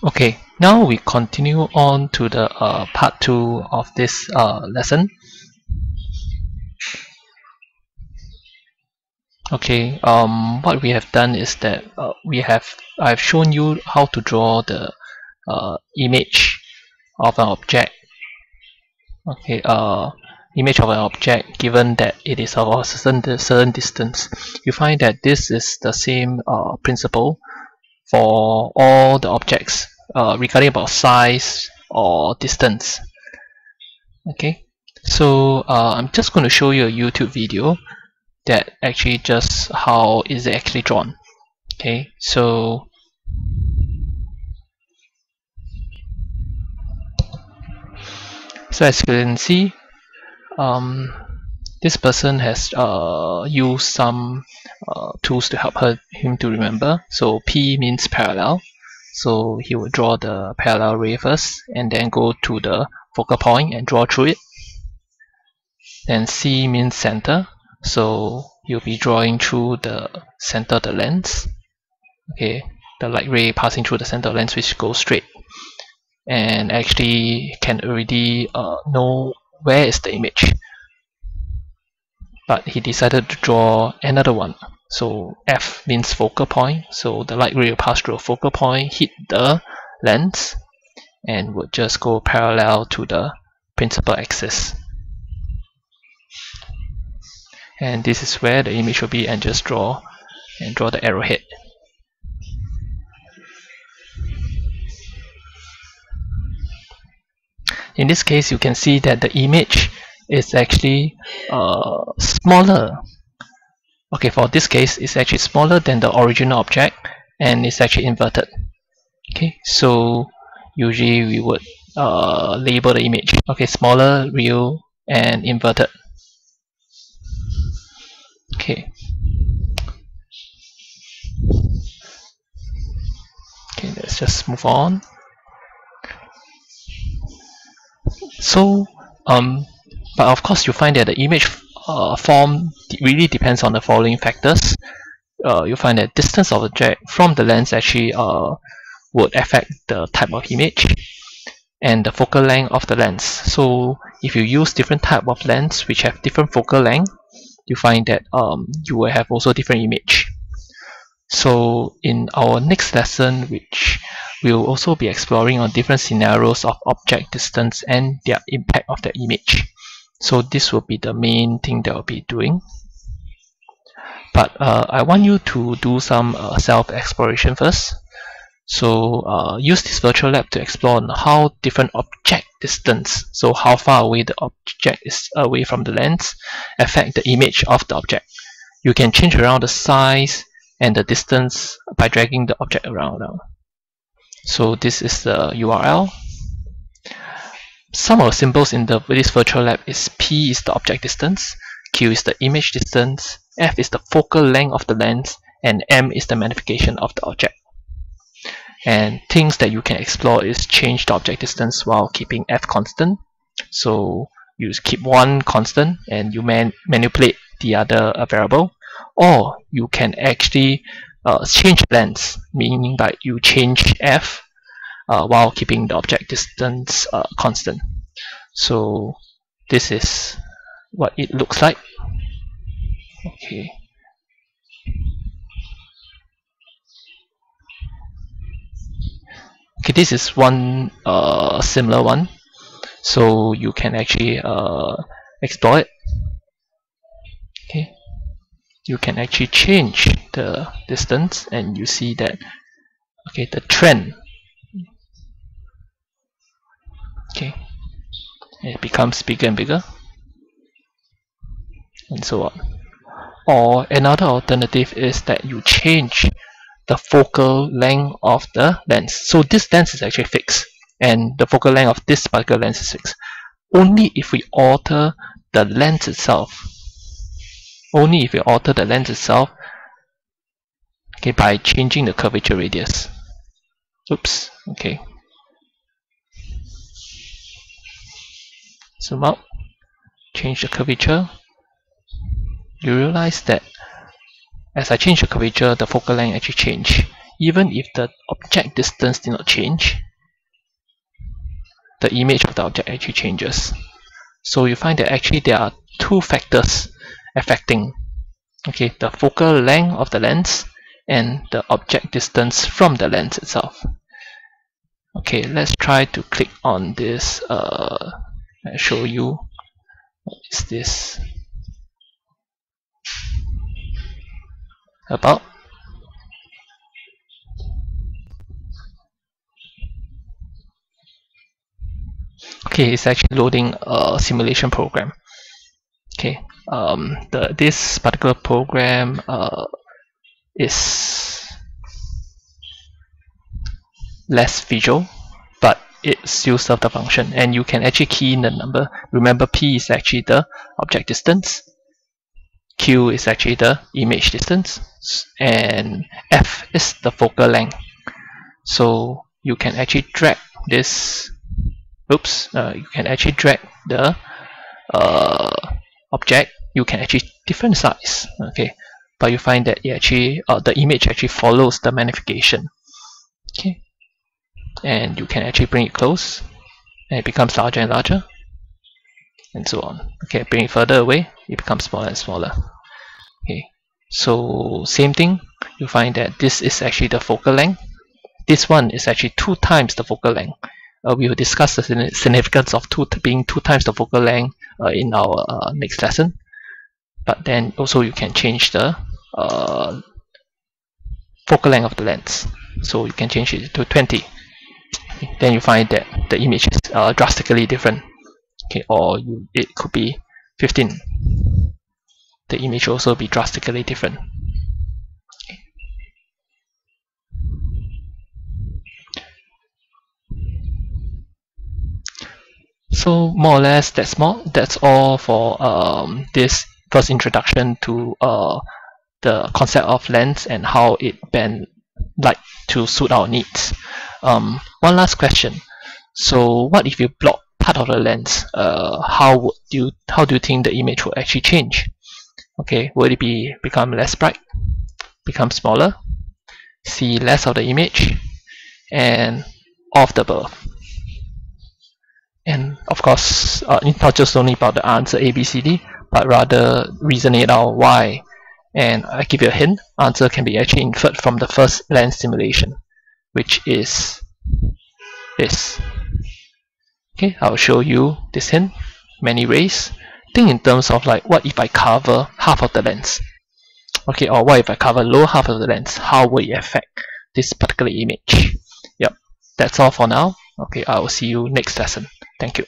Okay, now we continue on to the part 2 of this lesson. Okay, what we have done is that I've shown you how to draw the image of an object. Okay, image of an object given that it is of a certain distance. You find that this is the same principle for all the objects regarding about size or distance. Okay, so I'm just going to show you a YouTube video that actually just how is it actually drawn. Okay, so as you can see, this person has used some tools to help him to remember. So P means parallel, so he will draw the parallel ray first and then go to the focal point and draw through it. Then C means center, so you'll be drawing through the center of the lens. Okay, the light ray passing through the center of the lens which goes straight, and actually can already know where is the image, but he decided to draw another one. So F means focal point, so the light ray will pass through a focal point, hit the lens, and would just go parallel to the principal axis. And this is where the image will be, and just draw the arrowhead. In this case, you can see that the image is actually smaller. Okay, for this case, it's actually smaller than the original object, and it's actually inverted. Okay, so usually we would label the image. Okay, smaller, real, and inverted. Okay. Okay, let's just move on. So, but of course, you find that the image form really depends on the following factors. You find that distance of the object from the lens actually would affect the type of image, and the focal length of the lens. So if you use different type of lens which have different focal length, you find that you will have also different image. So in our next lesson, which we'll also be exploring on different scenarios of object distance and their impact of the image. So this will be the main thing that we'll be doing. But I want you to do some self-exploration first. So use this virtual lab to explore on how different object distance, so how far away the object is away from the lens, affect the image of the object. You can change around the size and the distance by dragging the object around. So this is the URL. Some of the symbols in this virtual lab is P is the object distance, Q is the image distance, F is the focal length of the lens, and M is the magnification of the object. And things that you can explore is change the object distance while keeping F constant. So you keep one constant and you manipulate the other variable, or you can actually change length, meaning that you change F while keeping the object distance constant. So this is what it looks like. Okay. Okay, this is one similar one, so you can actually explore it. Okay, you can actually change the distance, and you see that okay, the trend. Okay, it becomes bigger and bigger, and so on. Or another alternative is that you change the focal length of the lens. So this lens is actually fixed, and the focal length of this particular lens is fixed. Only if we alter the lens itself, okay, by changing the curvature radius. Oops, okay. Zoom out, change the curvature. You realize that as I change the curvature, the focal length actually change. even if the object distance did not change, the image of the object actually changes. So you find that actually there are two factors affecting, okay, the focal length of the lens and the object distance from the lens itself. Okay, let's try to click on this. I'll show you what is this about. Okay, it's actually loading a simulation program. Okay, this particular program is less visual, but it still serves the function, and you can actually key in the number. Remember, P is actually the object distance, Q is actually the image distance, and F is the focal length. So you can actually drag this. You can actually drag the object. You can actually different size. Okay, but you find that it actually the image actually follows the magnification. Okay, and you can actually bring it close, and it becomes larger and larger, and so on. Okay, bring it further away, it becomes smaller and smaller. Okay, so same thing. You find that this is actually the focal length. This one is actually 2 times the focal length. We will discuss the significance of being 2 times the focal length in our next lesson. But then also you can change the focal length of the lens. So you can change it to 20. Then you find that the image is drastically different. Okay, or it could be 15. The image will also be drastically different. So more or less that's all for this first introduction to the concept of lens and how it bend light to suit our needs. One last question. So what if you block part of the lens? How do you think the image will actually change? Okay, will it become less bright, become smaller, see less of the image, and all of the above? And of course, it's not just only about the answer A, B, C, D, but rather reason it out why. And I give you a hint, answer can be actually inferred from the first lens simulation, which is this. Okay, I'll show you this hint, many rays. Think in terms of like, what if I cover half of the lens? Okay, or what if I cover lower half of the lens? How will it affect this particular image? Yep, that's all for now. Okay, I will see you next lesson. Thank you.